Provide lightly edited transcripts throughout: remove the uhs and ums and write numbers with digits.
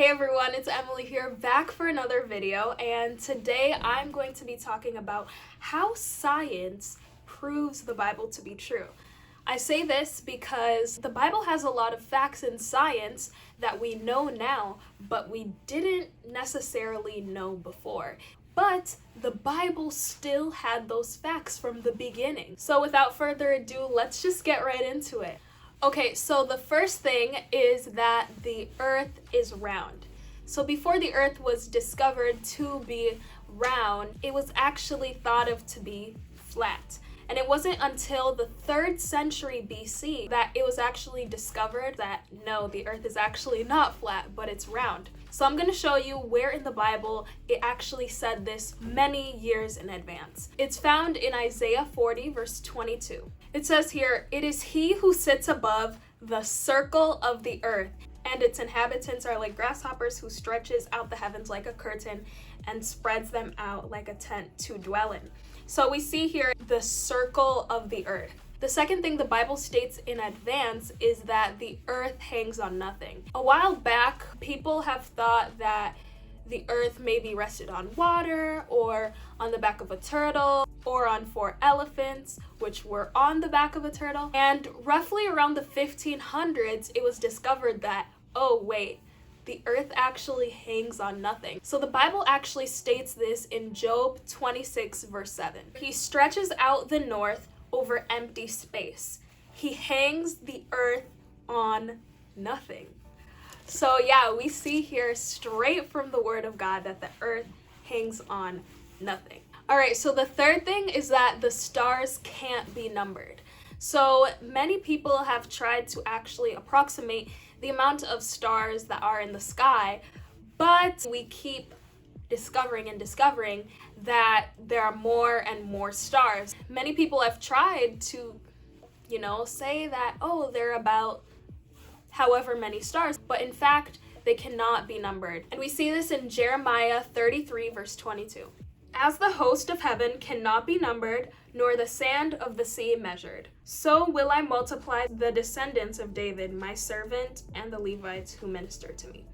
Hey everyone, it's Emily here, back for another video, and today I'm going to be talking about how science proves the Bible to be true. I say this because the Bible has a lot of facts in science that we know now, but we didn't necessarily know before. But the Bible still had those facts from the beginning. So without further ado, let's just get right into it. Okay, so the first thing is that the earth is round. So before the earth was discovered to be round, it was actually thought of to be flat. And it wasn't until the 3rd century BC that it was actually discovered that no, the earth is actually not flat, but it's round. So I'm going to show you where in the Bible it actually said this many years in advance. It's found in Isaiah 40 verse 22. It says here, "It is he who sits above the circle of the earth, and its inhabitants are like grasshoppers, who stretches out the heavens like a curtain and spreads them out like a tent to dwell in." So we see here the circle of the earth. The second thing the Bible states in advance is that the earth hangs on nothing. A while back, people have thought that the earth maybe rested on water, or on the back of a turtle, or on 4 elephants, which were on the back of a turtle. And roughly around the 1500s, it was discovered that, oh wait, the earth actually hangs on nothing. So the Bible actually states this in Job 26 verse 7. "He stretches out the north over empty space. He hangs the earth on nothing." So yeah, we see here straight from the word of God that the earth hangs on nothing. All right, so the third thing is that the stars can't be numbered. So many people have tried to actually approximate the amount of stars that are in the sky, but we keep discovering that there are more and more stars. Many people have tried to, say that, oh, there are about however many stars, but in fact, they cannot be numbered. And we see this in Jeremiah 33 verse 22. "As the host of heaven cannot be numbered, nor the sand of the sea measured, so will I multiply the descendants of David, my servant, and the Levites who minister to me."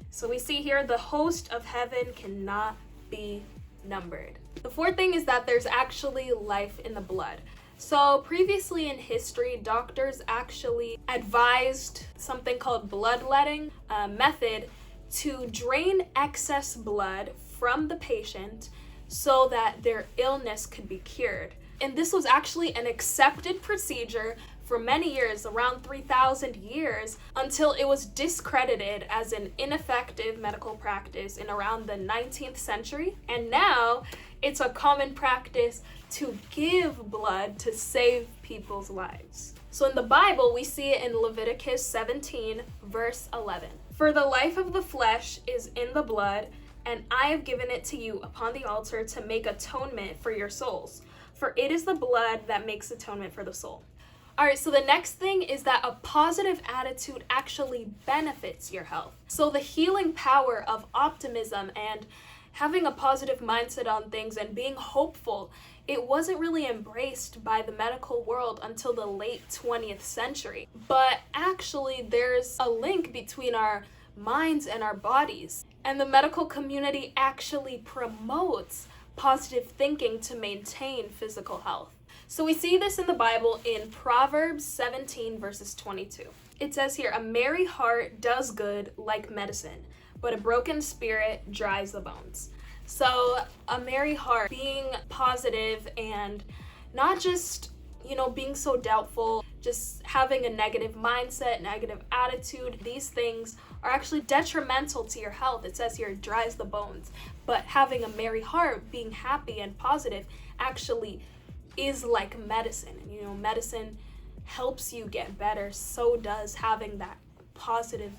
So we see here the host of heaven cannot be numbered. The fourth thing is that there's actually life in the blood. So previously in history, doctors actually advised something called bloodletting method to drain excess blood from the patient so that their illness could be cured. And this was actually an accepted procedure for many years, around 3,000 years, until it was discredited as an ineffective medical practice in around the 19th century. And now it's a common practice to give blood to save people's lives. So in the Bible, we see it in Leviticus 17 verse 11. "For the life of the flesh is in the blood, and I have given it to you upon the altar to make atonement for your souls. For it is the blood that makes atonement for the soul." All right, so the next thing is that a positive attitude actually benefits your health. So the healing power of optimism and having a positive mindset on things and being hopeful, it wasn't really embraced by the medical world until the late 20th century. But actually, there's a link between our minds and our bodies. And the medical community actually promotes positive thinking to maintain physical health. So we see this in the Bible in Proverbs 17 verses 22. It says here, "A merry heart does good like medicine, but a broken spirit dries the bones." So a merry heart, being positive and not just, being so doubtful, just having a negative mindset, negative attitude, these things are actually detrimental to your health. It says here, dries the bones. But having a merry heart, being happy and positive, actually is like medicine. And medicine helps you get better. So does having that positive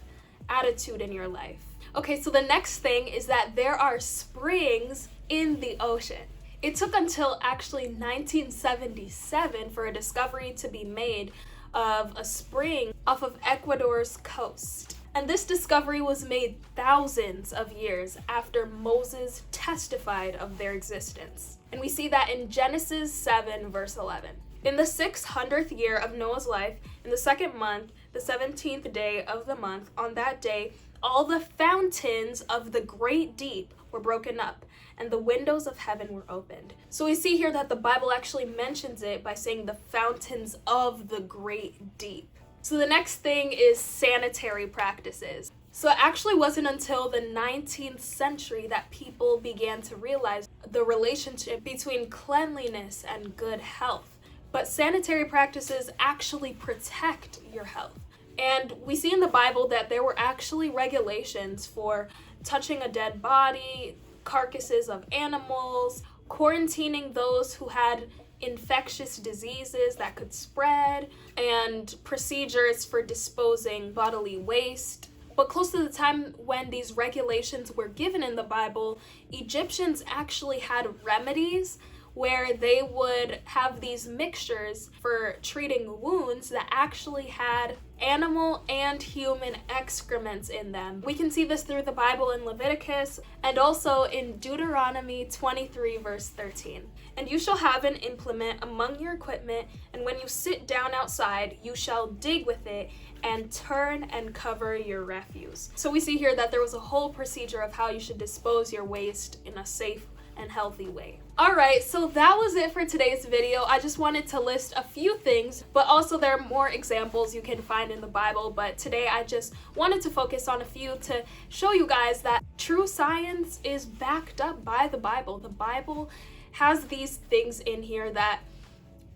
attitude in your life. Okay, so the next thing is that there are springs in the ocean. It took until actually 1977 for a discovery to be made of a spring off of Ecuador's coast. And this discovery was made thousands of years after Moses testified of their existence. And we see that in Genesis 7 verse 11. "In the 600th year of Noah's life, in the 2nd month, the 17th day of the month, on that day, all the fountains of the great deep were broken up, and the windows of heaven were opened. So we see here that the Bible actually mentions it by saying the fountains of the great deep. So the next thing is sanitary practices. So it actually wasn't until the 19th century that people began to realize the relationship between cleanliness and good health. But sanitary practices actually protect your health. And we see in the Bible that there were actually regulations for touching a dead body, carcasses of animals, quarantining those who had infectious diseases that could spread, and procedures for disposing bodily waste. But close to the time when these regulations were given in the Bible, Egyptians actually had remedies where they would have these mixtures for treating wounds that actually had animal and human excrements in them. We can see this through the Bible in Leviticus and also in Deuteronomy 23 verse 13. And you shall have an implement among your equipment, and when you sit down outside, you shall dig with it and turn and cover your refuse. So we see here that there was a whole procedure of how you should dispose your waste in a safe and healthy way. Alright, so that was it for today's video. I just wanted to list a few things, but also there are more examples you can find in the Bible, but today I just wanted to focus on a few to show you guys that true science is backed up by the Bible. The Bible has these things in here that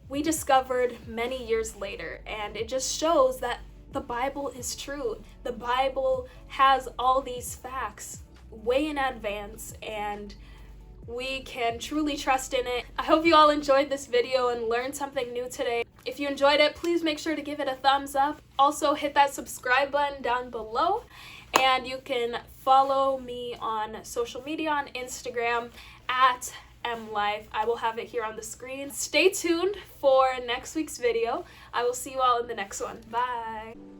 we discovered many years later, and it just shows that the Bible is true. The Bible has all these facts way in advance, and we can truly trust in it. I hope you all enjoyed this video and learned something new today. If you enjoyed it, please make sure to give it a thumbs up. Also, hit that subscribe button down below, and you can follow me on social media on Instagram at MLife. I will have it here on the screen. Stay tuned for next week's video. I will see you all in the next one. Bye.